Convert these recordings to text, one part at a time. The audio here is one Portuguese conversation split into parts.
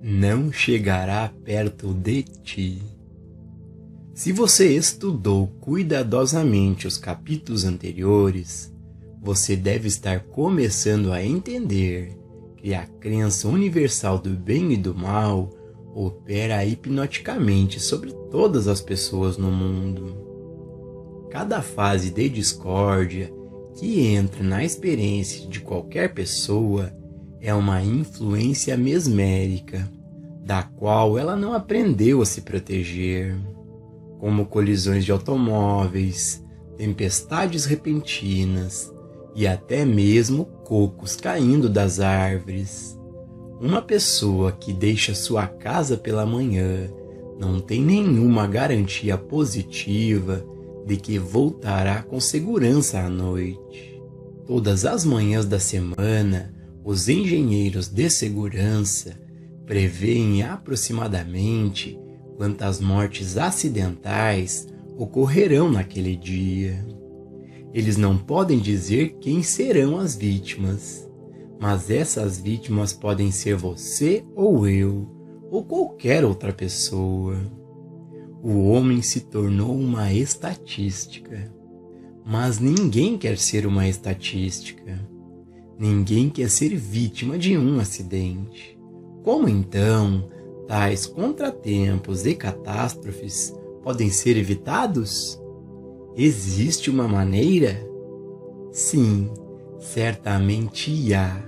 não chegará perto de ti. Se você estudou cuidadosamente os capítulos anteriores, você deve estar começando a entender que a crença universal do bem e do mal opera hipnoticamente sobre todas as pessoas no mundo. Cada fase de discórdia que entra na experiência de qualquer pessoa é uma influência mesmérica, da qual ela não aprendeu a se proteger, como colisões de automóveis, tempestades repentinas e até mesmo cocos caindo das árvores. Uma pessoa que deixa sua casa pela manhã não tem nenhuma garantia positiva de que voltará com segurança à noite. Todas as manhãs da semana, os engenheiros de segurança prevêem aproximadamente quantas mortes acidentais ocorrerão naquele dia. Eles não podem dizer quem serão as vítimas, mas essas vítimas podem ser você ou eu, ou qualquer outra pessoa. O homem se tornou uma estatística, mas ninguém quer ser uma estatística. Ninguém quer ser vítima de um acidente. Como então tais contratempos e catástrofes podem ser evitados? Existe uma maneira? Sim, certamente há.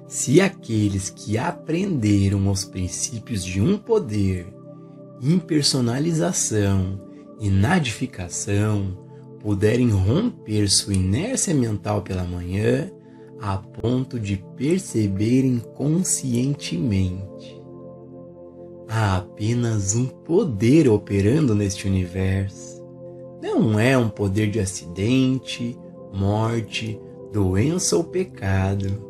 Se aqueles que aprenderam os princípios de um poder, impersonalização e nadificação, puderem romper sua inércia mental pela manhã, a ponto de perceberem conscientemente. Há apenas um poder operando neste universo. Não é um poder de acidente, morte, doença ou pecado.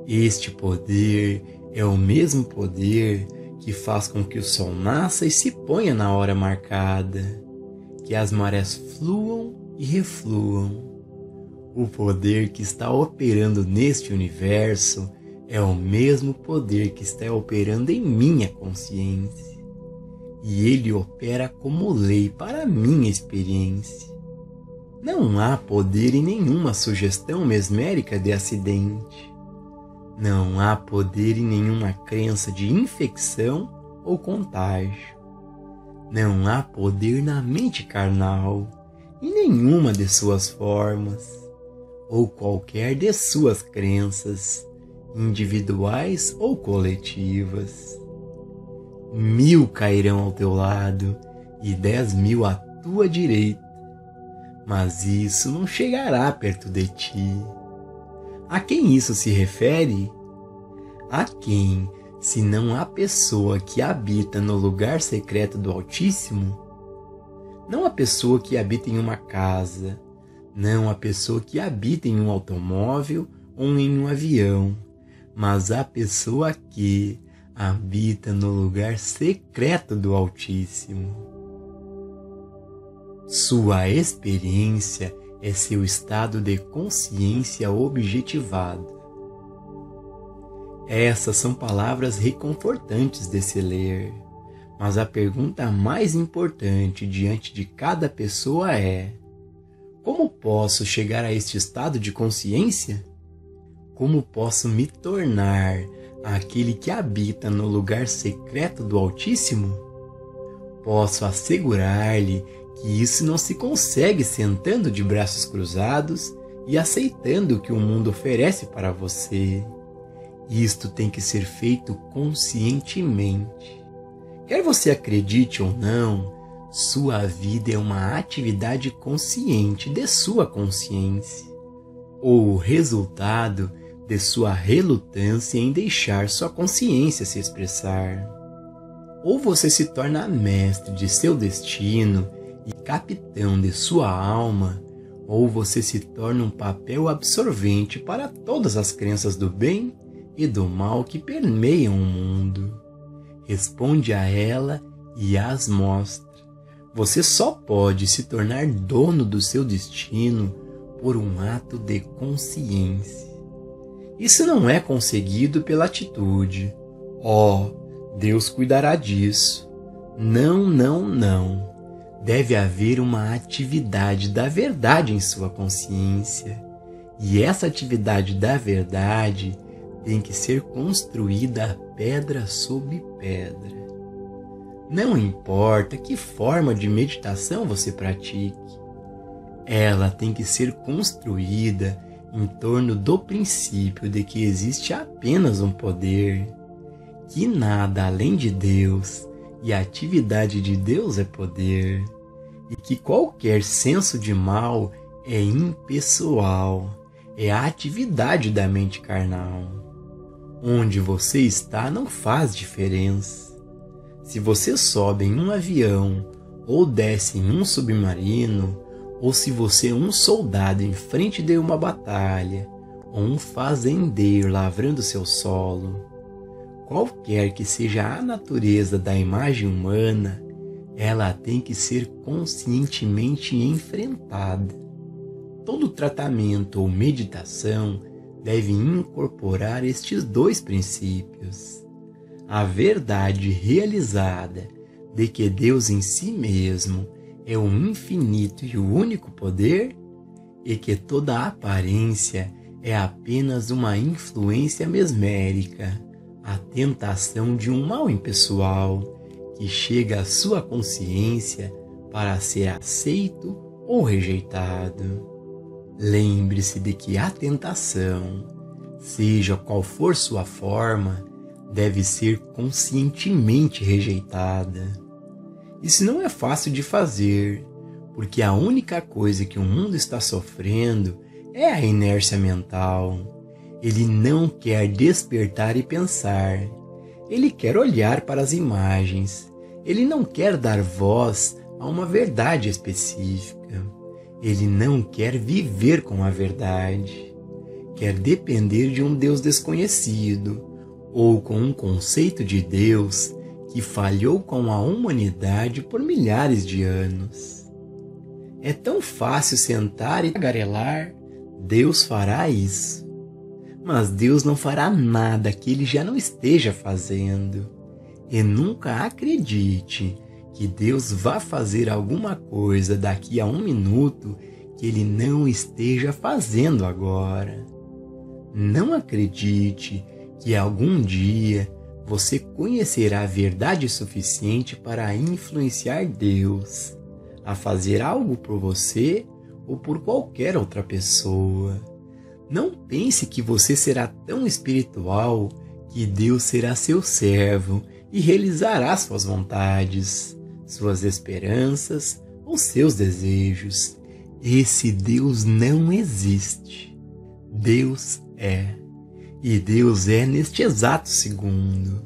Este poder é o mesmo poder que faz com que o sol nasça e se ponha na hora marcada, que as marés fluam e refluam. O poder que está operando neste universo é o mesmo poder que está operando em minha consciência. E ele opera como lei para a minha experiência. Não há poder em nenhuma sugestão mesmérica de acidente. Não há poder em nenhuma crença de infecção ou contágio. Não há poder na mente carnal, em nenhuma de suas formas, ou qualquer de suas crenças, individuais ou coletivas. 1000 cairão ao teu lado e 10.000 à tua direita, mas isso não chegará perto de ti. A quem isso se refere? A quem, senão a pessoa que habita no lugar secreto do Altíssimo? Não a pessoa que habita em uma casa, não a pessoa que habita em um automóvel ou em um avião, mas a pessoa que habita no lugar secreto do Altíssimo. Sua experiência é seu estado de consciência objetivado. Essas são palavras reconfortantes de se ler, mas a pergunta mais importante diante de cada pessoa é: como posso chegar a este estado de consciência? Como posso me tornar aquele que habita no lugar secreto do Altíssimo? Posso assegurar-lhe que isso não se consegue sentando de braços cruzados e aceitando o que o mundo oferece para você. Isto tem que ser feito conscientemente. Quer você acredite ou não, sua vida é uma atividade consciente de sua consciência, ou o resultado de sua relutância em deixar sua consciência se expressar. Ou você se torna mestre de seu destino e capitão de sua alma, ou você se torna um papel absorvente para todas as crenças do bem e do mal que permeiam o mundo. Responde a ela e as mostra. Você só pode se tornar dono do seu destino por um ato de consciência. Isso não é conseguido pela atitude. Deus cuidará disso. Não, não, não. Deve haver uma atividade da verdade em sua consciência. E essa atividade da verdade tem que ser construída pedra sobre pedra. Não importa que forma de meditação você pratique, ela tem que ser construída em torno do princípio de que existe apenas um poder, que nada além de Deus e a atividade de Deus é poder, e que qualquer senso de mal é impessoal, é a atividade da mente carnal. Onde você está não faz diferença. Se você sobe em um avião, ou desce em um submarino, ou se você é um soldado em frente de uma batalha, ou um fazendeiro lavrando seu solo, qualquer que seja a natureza da imagem humana, ela tem que ser conscientemente enfrentada. Todo tratamento ou meditação deve incorporar estes dois princípios. A verdade realizada de que Deus em si mesmo é o infinito e o único poder, e que toda aparência é apenas uma influência mesmérica, a tentação de um mal impessoal que chega à sua consciência para ser aceito ou rejeitado. Lembre-se de que a tentação, seja qual for sua forma, deve ser conscientemente rejeitada. Isso não é fácil de fazer, porque a única coisa que o mundo está sofrendo é a inércia mental. Ele não quer despertar e pensar. Ele quer olhar para as imagens. Ele não quer dar voz a uma verdade específica. Ele não quer viver com a verdade. Quer depender de um Deus desconhecido, ou com um conceito de Deus que falhou com a humanidade por milhares de anos. É tão fácil sentar e tagarelar: Deus fará isso. Mas Deus não fará nada que Ele já não esteja fazendo. E nunca acredite que Deus vá fazer alguma coisa daqui a um minuto que Ele não esteja fazendo agora. Não acredite que algum dia você conhecerá a verdade suficiente para influenciar Deus a fazer algo por você ou por qualquer outra pessoa. Não pense que você será tão espiritual que Deus será seu servo e realizará suas vontades, suas esperanças ou seus desejos. Esse Deus não existe. Deus é. E Deus é neste exato segundo.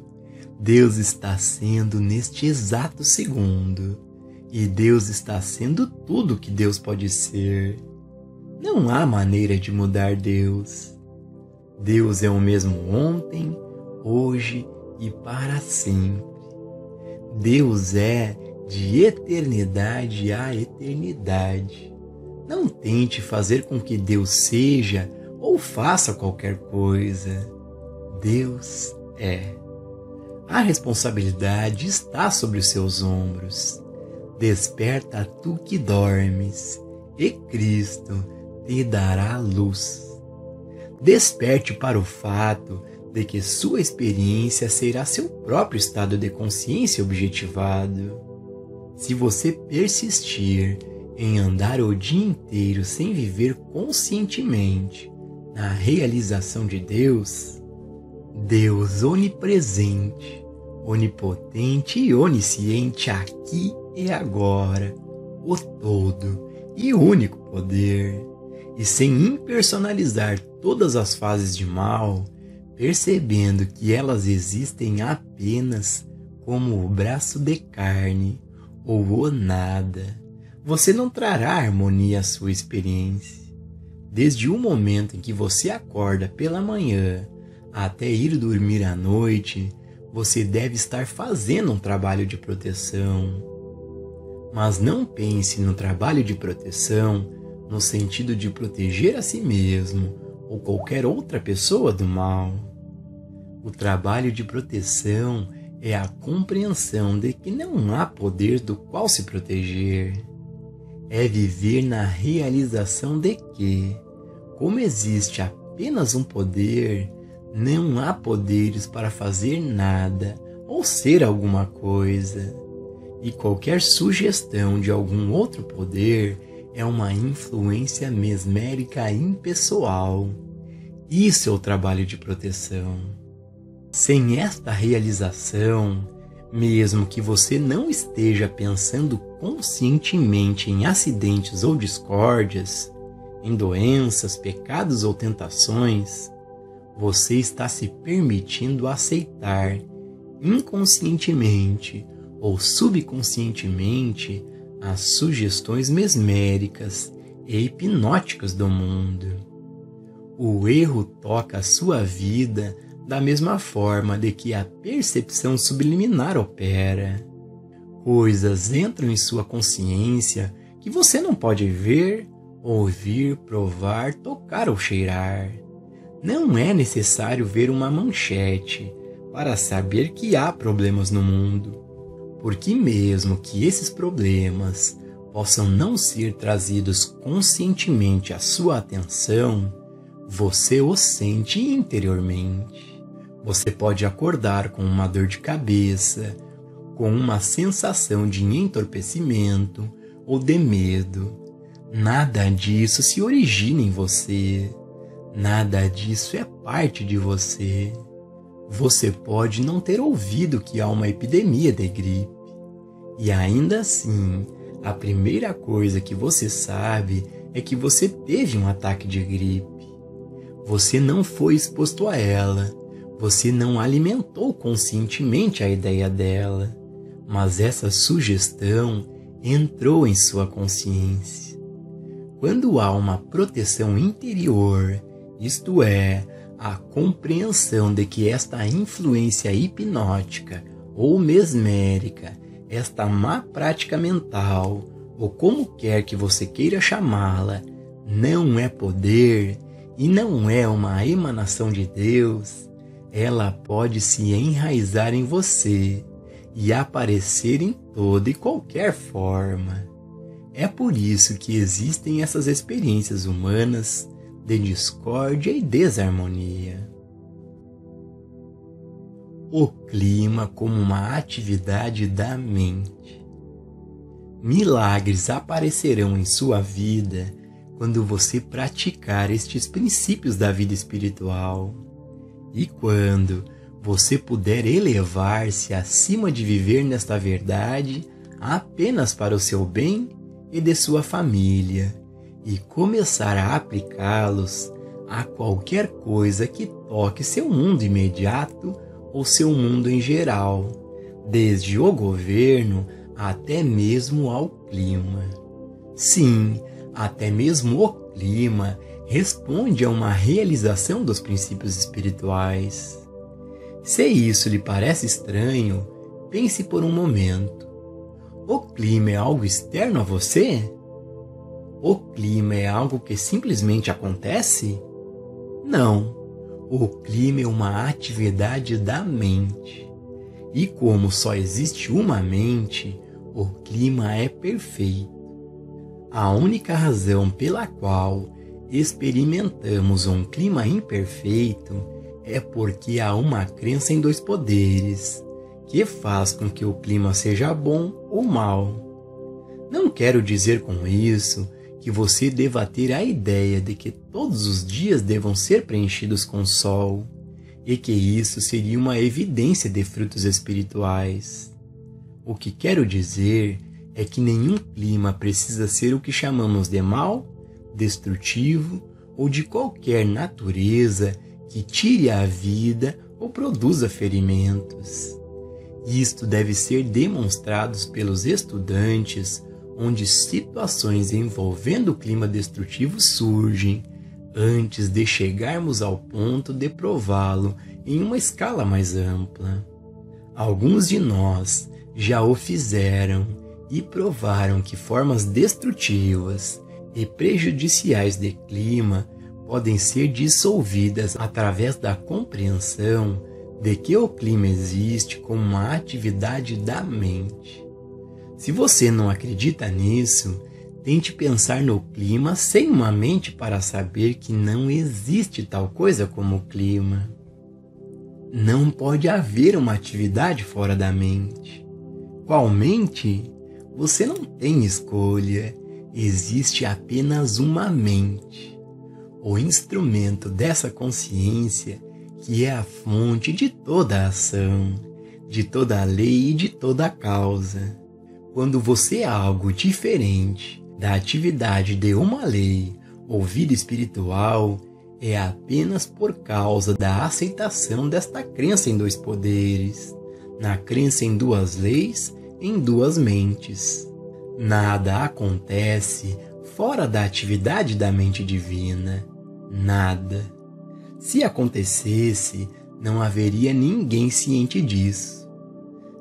Deus está sendo neste exato segundo. E Deus está sendo tudo que Deus pode ser. Não há maneira de mudar Deus. Deus é o mesmo ontem, hoje e para sempre. Deus é de eternidade a eternidade. Não tente fazer com que Deus seja ou faça qualquer coisa. Deus é. A responsabilidade está sobre os seus ombros. Desperta tu que dormes, e Cristo te dará luz. Desperte para o fato de que sua experiência será seu próprio estado de consciência objetivado. Se você persistir em andar o dia inteiro sem viver conscientemente na realização de Deus, Deus onipresente, onipotente e onisciente aqui e agora, o todo e único poder, e sem impersonalizar todas as fases de mal, percebendo que elas existem apenas como o braço de carne ou o nada, você não trará harmonia à sua experiência. Desde o momento em que você acorda pela manhã até ir dormir à noite, você deve estar fazendo um trabalho de proteção. Mas não pense no trabalho de proteção no sentido de proteger a si mesmo ou qualquer outra pessoa do mal. O trabalho de proteção é a compreensão de que não há poder do qual se proteger. É viver na realização de que, como existe apenas um poder, não há poderes para fazer nada ou ser alguma coisa. E qualquer sugestão de algum outro poder é uma influência mesmérica impessoal. Isso é o trabalho de proteção. Sem esta realização, mesmo que você não esteja pensando conscientemente em acidentes ou discórdias, em doenças, pecados ou tentações, você está se permitindo aceitar inconscientemente ou subconscientemente as sugestões mesméricas e hipnóticas do mundo. O erro toca a sua vida da mesma forma de que a percepção subliminar opera. Coisas entram em sua consciência que você não pode ver, ouvir, provar, tocar ou cheirar. Não é necessário ver uma manchete para saber que há problemas no mundo, porque mesmo que esses problemas possam não ser trazidos conscientemente à sua atenção, você os sente interiormente. Você pode acordar com uma dor de cabeça, com uma sensação de entorpecimento ou de medo. Nada disso se origina em você. Nada disso é parte de você. Você pode não ter ouvido que há uma epidemia de gripe. E ainda assim, a primeira coisa que você sabe é que você teve um ataque de gripe. Você não foi exposto a ela. Você não alimentou conscientemente a ideia dela. Mas essa sugestão entrou em sua consciência. Quando há uma proteção interior, isto é, a compreensão de que esta influência hipnótica ou mesmérica, esta má prática mental, ou como quer que você queira chamá-la, não é poder e não é uma emanação de Deus, ela pode se enraizar em você e aparecer em toda e qualquer forma. É por isso que existem essas experiências humanas de discórdia e desarmonia. O clima como uma atividade da mente. Milagres aparecerão em sua vida quando você praticar estes princípios da vida espiritual. E quando você puder elevar-se acima de viver nesta verdade apenas para o seu bem e de sua família, e começar a aplicá-los a qualquer coisa que toque seu mundo imediato ou seu mundo em geral, desde o governo até mesmo ao clima. Sim, até mesmo o clima responde a uma realização dos princípios espirituais. Se isso lhe parece estranho, pense por um momento. O clima é algo externo a você? O clima é algo que simplesmente acontece? Não. O clima é uma atividade da mente. E como só existe uma mente, o clima é perfeito. A única razão pela qual experimentamos um clima imperfeito é porque há uma crença em dois poderes, que faz com que o clima seja bom ou mau. Não quero dizer com isso que você deva ter a ideia de que todos os dias devam ser preenchidos com sol, e que isso seria uma evidência de frutos espirituais. O que quero dizer é que nenhum clima precisa ser o que chamamos de mau, destrutivo ou de qualquer natureza que tire a vida ou produza ferimentos. Isto deve ser demonstrado pelos estudantes onde situações envolvendo o clima destrutivo surgem, antes de chegarmos ao ponto de prová-lo em uma escala mais ampla. Alguns de nós já o fizeram e provaram que formas destrutivas e prejudiciais de clima podem ser dissolvidas através da compreensão de que o clima existe como uma atividade da mente. Se você não acredita nisso, tente pensar no clima sem uma mente para saber que não existe tal coisa como o clima. Não pode haver uma atividade fora da mente. Qual mente? Você não tem escolha. Existe apenas uma mente. O instrumento dessa consciência que é a fonte de toda a ação, de toda a lei e de toda a causa. Quando você é algo diferente da atividade de uma lei ou vida espiritual, é apenas por causa da aceitação desta crença em dois poderes, na crença em duas leis, em duas mentes. Nada acontece fora da atividade da mente divina. Nada. Se acontecesse, não haveria ninguém ciente disso.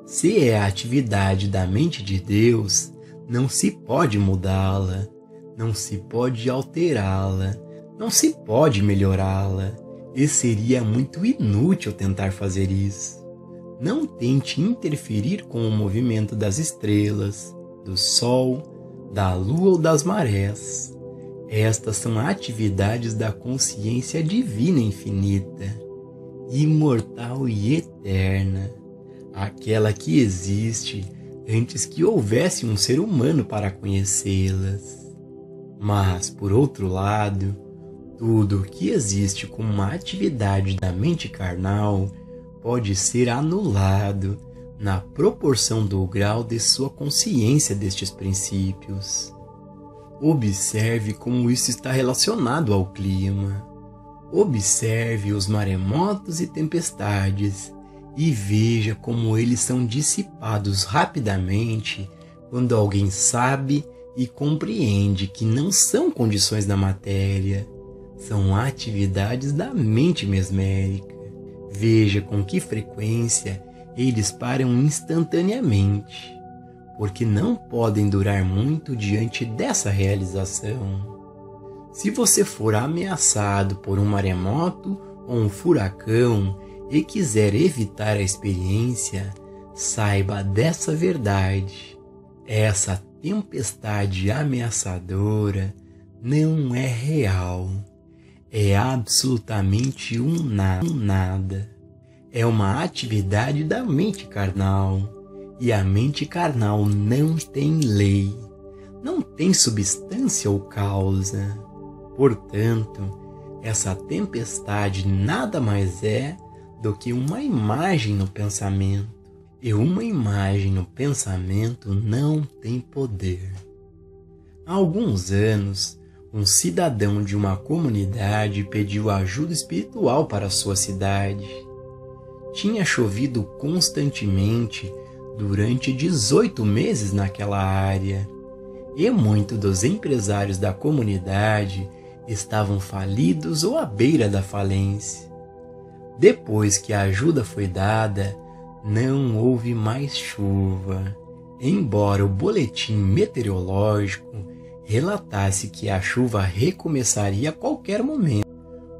Se é a atividade da mente de Deus, não se pode mudá-la, não se pode alterá-la, não se pode melhorá-la, e seria muito inútil tentar fazer isso. Não tente interferir com o movimento das estrelas, do sol, da lua ou das marés. Estas são atividades da consciência divina infinita, imortal e eterna, aquela que existe antes que houvesse um ser humano para conhecê-las. Mas, por outro lado, tudo o que existe como uma atividade da mente carnal pode ser anulado na proporção do grau de sua consciência destes princípios. Observe como isso está relacionado ao clima. Observe os maremotos e tempestades e veja como eles são dissipados rapidamente quando alguém sabe e compreende que não são condições da matéria, são atividades da mente mesmérica. Veja com que frequência eles param instantaneamente, porque não podem durar muito diante dessa realização. Se você for ameaçado por um maremoto ou um furacão e quiser evitar a experiência, saiba dessa verdade. Essa tempestade ameaçadora não é real. É absolutamente um nada. É uma atividade da mente carnal. E a mente carnal não tem lei, não tem substância ou causa. Portanto, essa tempestade nada mais é do que uma imagem no pensamento. E uma imagem no pensamento não tem poder. Há alguns anos, um cidadão de uma comunidade pediu ajuda espiritual para sua cidade. Tinha chovido constantemente durante 18 meses naquela área, e muitos dos empresários da comunidade estavam falidos ou à beira da falência. Depois que a ajuda foi dada, não houve mais chuva, embora o boletim meteorológico relatasse que a chuva recomeçaria a qualquer momento,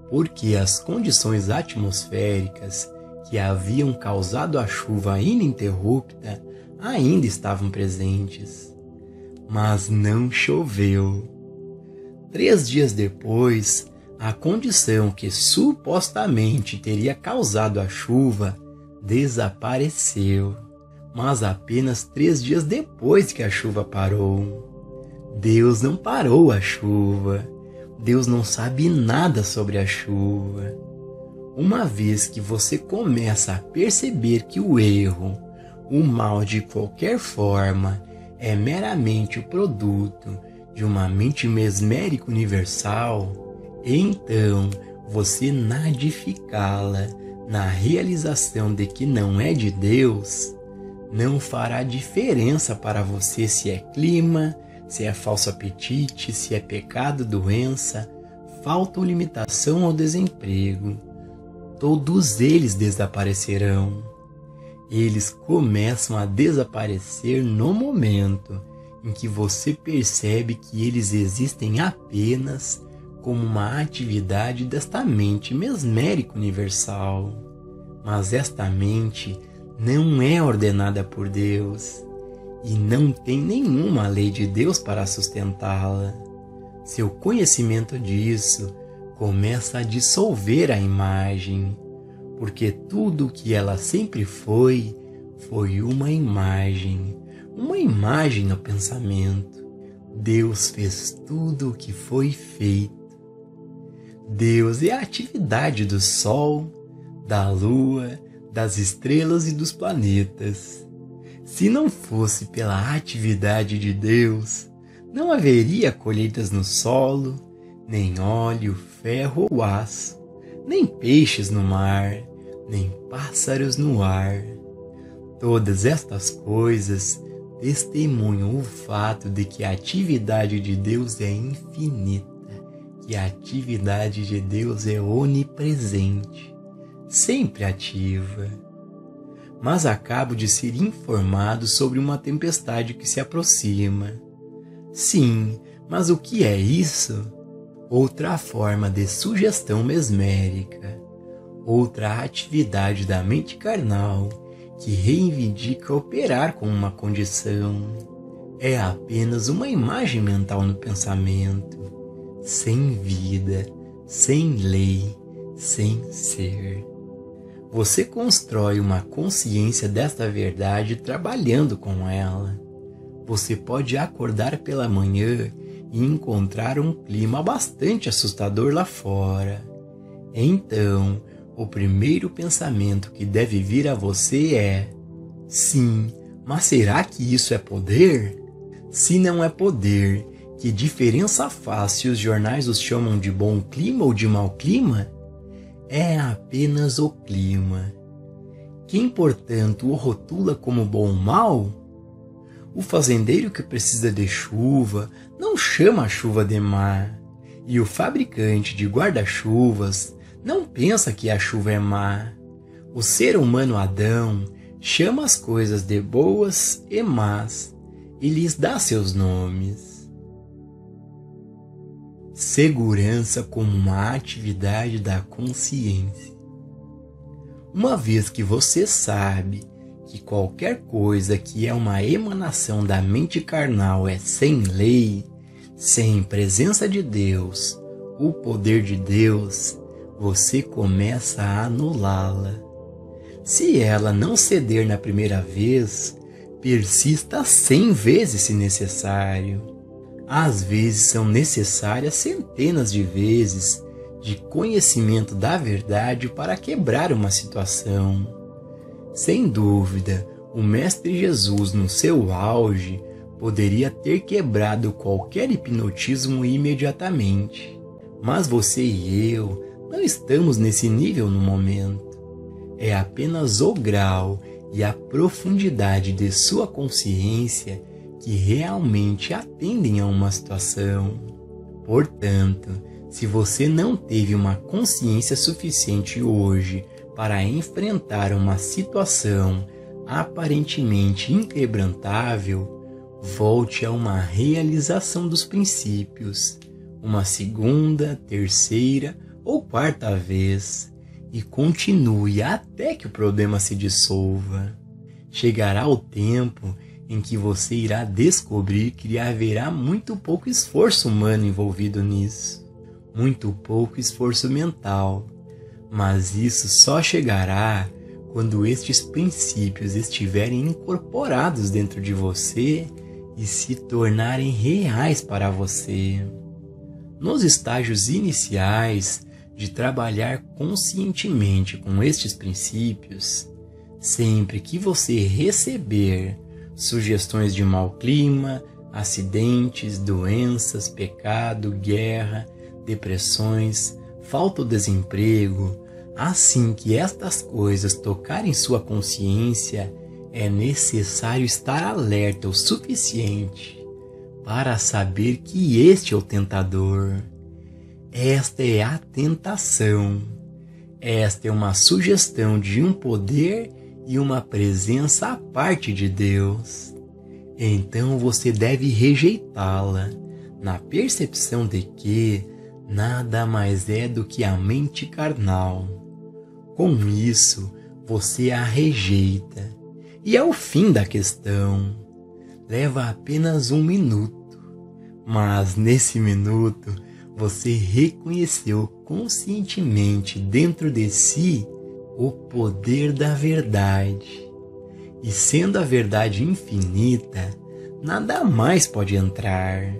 porque as condições atmosféricas que haviam causado a chuva ininterrupta ainda estavam presentes. Mas não choveu. 3 dias depois, a condição que supostamente teria causado a chuva desapareceu. Mas apenas 3 dias depois que a chuva parou. Deus não parou a chuva. Deus não sabe nada sobre a chuva. Uma vez que você começa a perceber que o erro, o mal de qualquer forma, é meramente o produto de uma mente mesmérica universal, então você nadificá-la na realização de que não é de Deus, não fará diferença para você se é clima, se é falso apetite, se é pecado, doença, falta ou limitação ou desemprego. Todos eles desaparecerão. Eles começam a desaparecer no momento em que você percebe que eles existem apenas como uma atividade desta mente mesmérica universal. Mas esta mente não é ordenada por Deus e não tem nenhuma lei de Deus para sustentá-la. Seu conhecimento disso começa a dissolver a imagem, porque tudo o que ela sempre foi uma imagem no pensamento. Deus fez tudo o que foi feito. Deus é a atividade do Sol, da Lua, das estrelas e dos planetas. Se não fosse pela atividade de Deus, não haveria colheitas no solo, nem óleo, ferro ou aço, nem peixes no mar, nem pássaros no ar. Todas estas coisas testemunham o fato de que a atividade de Deus é infinita, que a atividade de Deus é onipresente, sempre ativa. Mas acabo de ser informado sobre uma tempestade que se aproxima. Sim, mas o que é isso? Outra forma de sugestão mesmérica, outra atividade da mente carnal que reivindica operar com uma condição. É apenas uma imagem mental no pensamento, sem vida, sem lei, sem ser. Você constrói uma consciência desta verdade trabalhando com ela. Você pode acordar pela manhã e encontrar um clima bastante assustador lá fora. Então, o primeiro pensamento que deve vir a você é: sim, mas será que isso é poder? Se não é poder, que diferença faz se os jornais os chamam de bom clima ou de mau clima? É apenas o clima. Quem, portanto, o rotula como bom ou mau? O fazendeiro que precisa de chuva não chama a chuva de má, e o fabricante de guarda-chuvas não pensa que a chuva é má. O ser humano Adão chama as coisas de boas e más e lhes dá seus nomes. Segurança como uma atividade da consciência. Uma vez que você sabe que qualquer coisa que é uma emanação da mente carnal é sem lei, sem presença de Deus, o poder de Deus, você começa a anulá-la. Se ela não ceder na primeira vez, persista 100 vezes se necessário. Às vezes são necessárias centenas de vezes de conhecimento da verdade para quebrar uma situação. Sem dúvida, o Mestre Jesus, no seu auge, poderia ter quebrado qualquer hipnotismo imediatamente. Mas você e eu não estamos nesse nível no momento. É apenas o grau e a profundidade de sua consciência que realmente atendem a uma situação. Portanto, se você não teve uma consciência suficiente hoje para enfrentar uma situação aparentemente inquebrantável, volte a uma realização dos princípios, uma segunda, terceira ou quarta vez, e continue até que o problema se dissolva. Chegará o tempo em que você irá descobrir que haverá muito pouco esforço humano envolvido nisso, muito pouco esforço mental, mas isso só chegará quando estes princípios estiverem incorporados dentro de você e se tornarem reais para você. Nos estágios iniciais de trabalhar conscientemente com estes princípios, sempre que você receber sugestões de mau clima, acidentes, doenças, pecado, guerra, depressões, falta ou desemprego, assim que estas coisas tocarem sua consciência, é necessário estar alerta o suficiente para saber que este é o tentador. Esta é a tentação. Esta é uma sugestão de um poder e uma presença à parte de Deus. Então você deve rejeitá-la, na percepção de que nada mais é do que a mente carnal. Com isso, você a rejeita. E é o fim da questão. Leva apenas 1 minuto. Mas nesse minuto, você reconheceu conscientemente dentro de si o poder da verdade. E sendo a verdade infinita, nada mais pode entrar.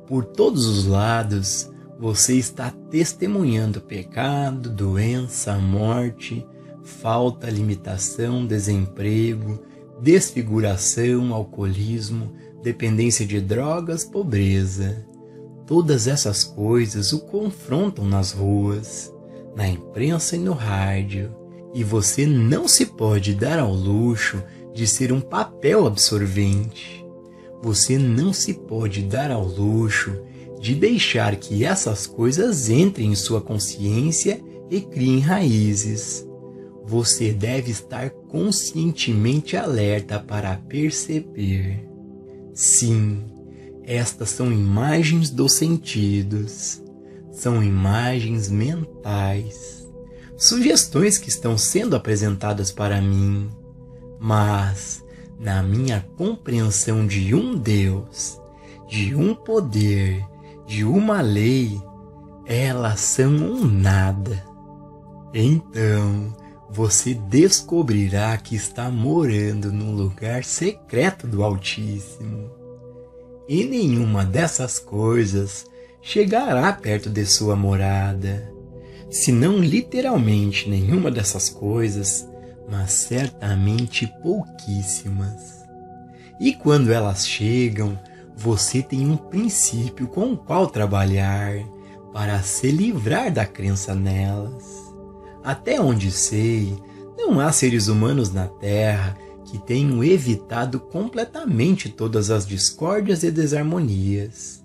Por todos os lados, você está testemunhando pecado, doença, morte, falta, limitação, desemprego, desfiguração, alcoolismo, dependência de drogas, pobreza. Todas essas coisas o confrontam nas ruas, na imprensa e no rádio, e você não se pode dar ao luxo de ser um papel absorvente. Você não se pode dar ao luxo de deixar que essas coisas entrem em sua consciência e criem raízes. Você deve estar conscientemente alerta para perceber. Sim, estas são imagens dos sentidos, são imagens mentais, sugestões que estão sendo apresentadas para mim, mas na minha compreensão de um Deus, de um poder, de uma lei, elas são um nada. Então, você descobrirá que está morando num lugar secreto do Altíssimo. E nenhuma dessas coisas chegará perto de sua morada. Se não literalmente nenhuma dessas coisas, mas certamente pouquíssimas. E quando elas chegam, você tem um princípio com o qual trabalhar para se livrar da crença nelas. Até onde sei, não há seres humanos na Terra que tenham evitado completamente todas as discórdias e desarmonias.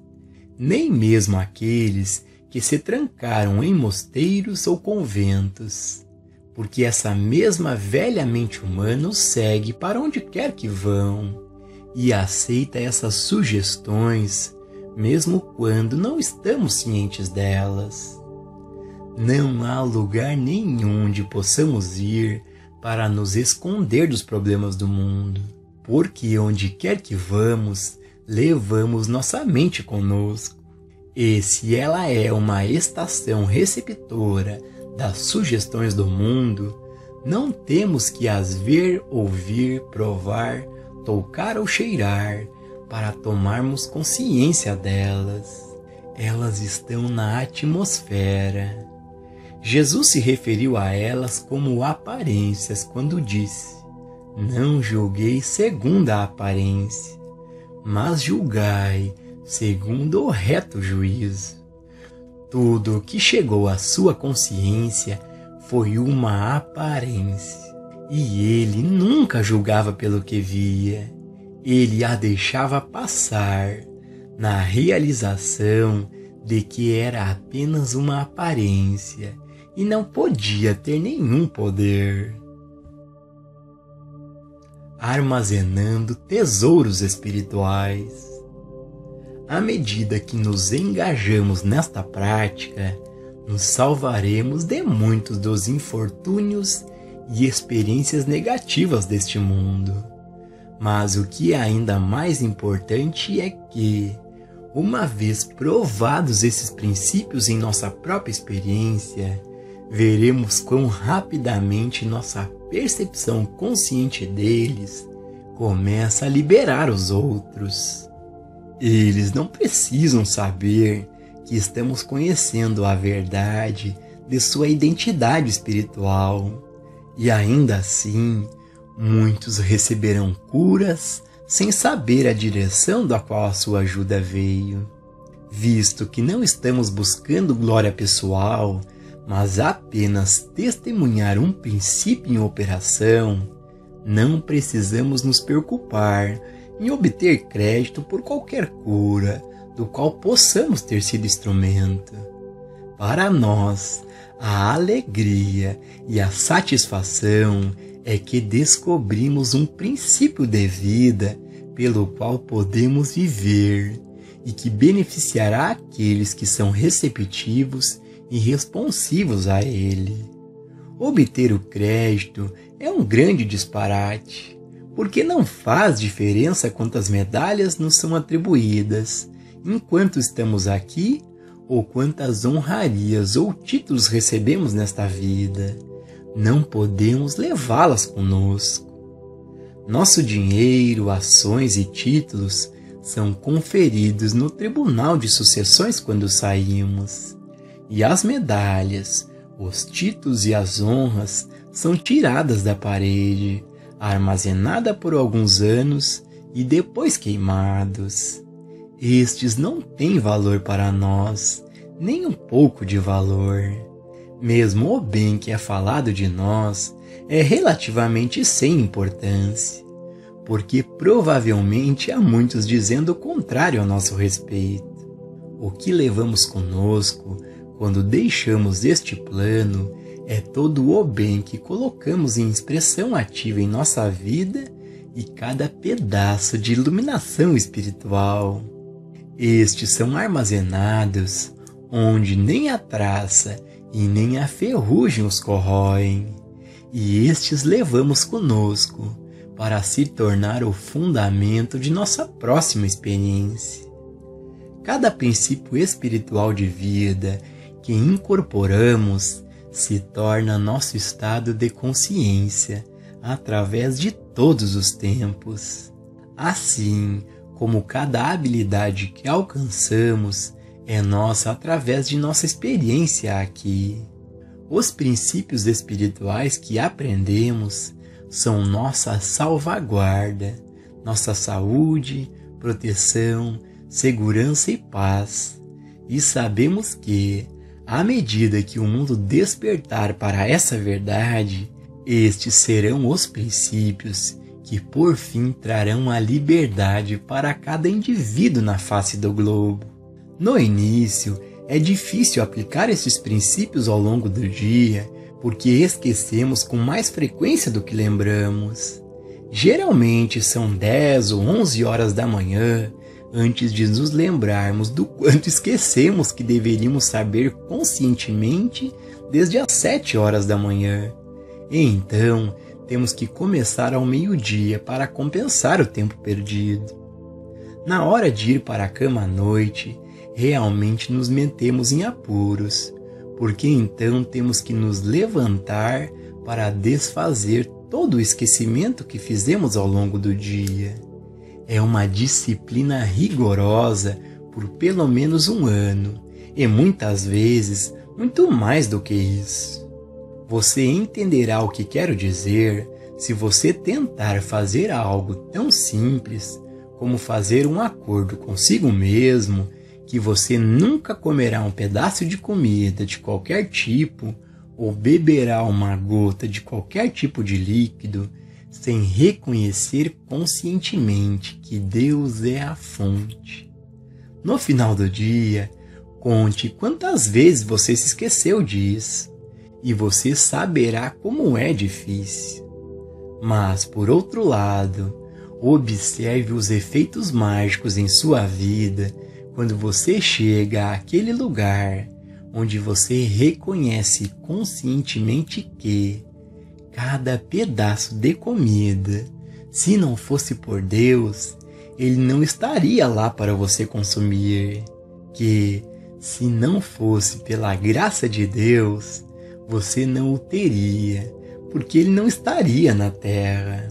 Nem mesmo aqueles que se trancaram em mosteiros ou conventos, porque essa mesma velha mente humana os segue para onde quer que vão e aceita essas sugestões, mesmo quando não estamos cientes delas. Não há lugar nenhum onde possamos ir para nos esconder dos problemas do mundo, porque onde quer que vamos, levamos nossa mente conosco. E se ela é uma estação receptora das sugestões do mundo, não temos que as ver, ouvir, provar, tocar ou cheirar para tomarmos consciência delas. Elas estão na atmosfera. Jesus se referiu a elas como aparências quando disse: não julguei segundo a aparência, mas julgai segundo o reto juízo. Tudo o que chegou à sua consciência foi uma aparência, e ele nunca julgava pelo que via. Ele a deixava passar, na realização de que era apenas uma aparência e não podia ter nenhum poder. Armazenando tesouros espirituais. À medida que nos engajamos nesta prática, nos salvaremos de muitos dos infortúnios e experiências negativas deste mundo. Mas o que é ainda mais importante é que, uma vez provados esses princípios em nossa própria experiência, veremos quão rapidamente nossa percepção consciente deles começa a liberar os outros. Eles não precisam saber que estamos conhecendo a verdade de sua identidade espiritual, e ainda assim, muitos receberão curas sem saber a direção da qual a sua ajuda veio. Visto que não estamos buscando glória pessoal, mas apenas testemunhar um princípio em operação, não precisamos nos preocupar em obter crédito por qualquer cura do qual possamos ter sido instrumento. Para nós, a alegria e a satisfação é que descobrimos um princípio de vida pelo qual podemos viver e que beneficiará aqueles que são receptivos e responsivos a ele. Obter o crédito é um grande disparate, porque não faz diferença quantas medalhas nos são atribuídas, enquanto estamos aqui, ou quantas honrarias ou títulos recebemos nesta vida. Não podemos levá-las conosco. Nosso dinheiro, ações e títulos são conferidos no tribunal de sucessões quando saímos. E as medalhas, os títulos e as honras são tiradas da parede, armazenadas por alguns anos e depois queimados. Estes não têm valor para nós, nem um pouco de valor. Mesmo o bem que é falado de nós é relativamente sem importância, porque provavelmente há muitos dizendo o contrário a nosso respeito. O que levamos conosco quando deixamos este plano é todo o bem que colocamos em expressão ativa em nossa vida e cada pedaço de iluminação espiritual. Estes são armazenados onde nem a traça e nem a ferrugem os corroem, e estes levamos conosco para se tornar o fundamento de nossa próxima experiência. Cada princípio espiritual de vida que incorporamos se torna nosso estado de consciência através de todos os tempos. Assim como cada habilidade que alcançamos é nossa através de nossa experiência aqui. Os princípios espirituais que aprendemos são nossa salvaguarda, nossa saúde, proteção, segurança e paz. E sabemos que, à medida que o mundo despertar para essa verdade, estes serão os princípios que por fim trarão a liberdade para cada indivíduo na face do globo. No início, é difícil aplicar esses princípios ao longo do dia, porque esquecemos com mais frequência do que lembramos. Geralmente são 10 ou 11 horas da manhã, antes de nos lembrarmos do quanto esquecemos que deveríamos saber conscientemente desde as 7 horas da manhã. E então, temos que começar ao meio-dia para compensar o tempo perdido. Na hora de ir para a cama à noite, realmente nos metemos em apuros, porque então temos que nos levantar para desfazer todo o esquecimento que fizemos ao longo do dia. É uma disciplina rigorosa por pelo menos um ano, e muitas vezes muito mais do que isso. Você entenderá o que quero dizer se você tentar fazer algo tão simples como fazer um acordo consigo mesmo que você nunca comerá um pedaço de comida de qualquer tipo ou beberá uma gota de qualquer tipo de líquido sem reconhecer conscientemente que Deus é a fonte. No final do dia, conte quantas vezes você se esqueceu disso, e você saberá como é difícil. Mas, por outro lado, observe os efeitos mágicos em sua vida quando você chega àquele lugar onde você reconhece conscientemente que cada pedaço de comida, se não fosse por Deus, ele não estaria lá para você consumir. Que, se não fosse pela graça de Deus, você não o teria, porque ele não estaria na terra.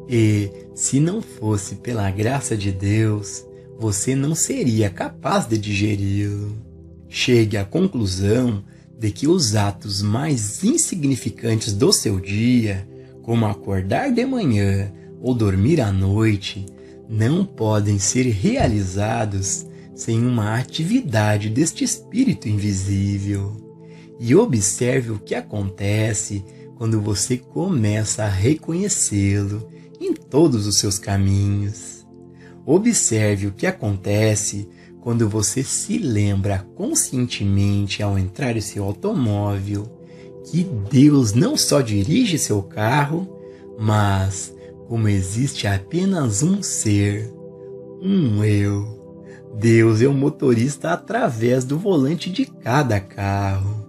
E, se não fosse pela graça de Deus, você não seria capaz de digeri-lo. Chegue à conclusão de que os atos mais insignificantes do seu dia, como acordar de manhã ou dormir à noite, não podem ser realizados sem uma atividade deste espírito invisível. E observe o que acontece quando você começa a reconhecê-lo em todos os seus caminhos. Observe o que acontece quando você se lembra conscientemente ao entrar em seu automóvel que Deus não só dirige seu carro, mas como existe apenas um ser, um eu. Deus é o motorista através do volante de cada carro.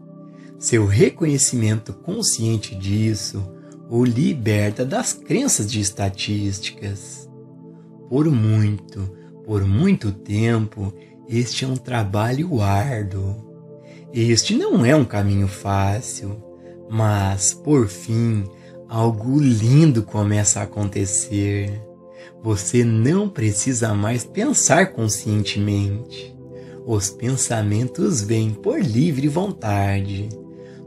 Seu reconhecimento consciente disso o liberta das crenças de estatísticas. Por muito tempo, este é um trabalho árduo. Este não é um caminho fácil, mas, por fim, algo lindo começa a acontecer. Você não precisa mais pensar conscientemente. Os pensamentos vêm por livre vontade,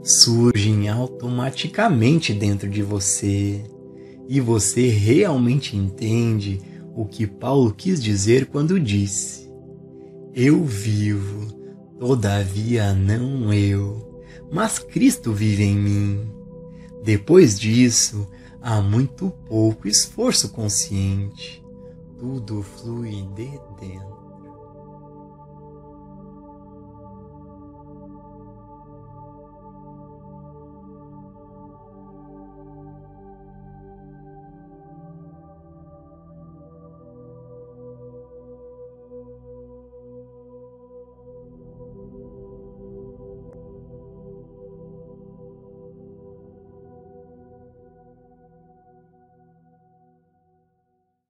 surgem automaticamente dentro de você, e você realmente entende o que Paulo quis dizer quando disse: eu vivo, todavia não eu, mas Cristo vive em mim. Depois disso, há muito pouco esforço consciente. Tudo flui de dentro.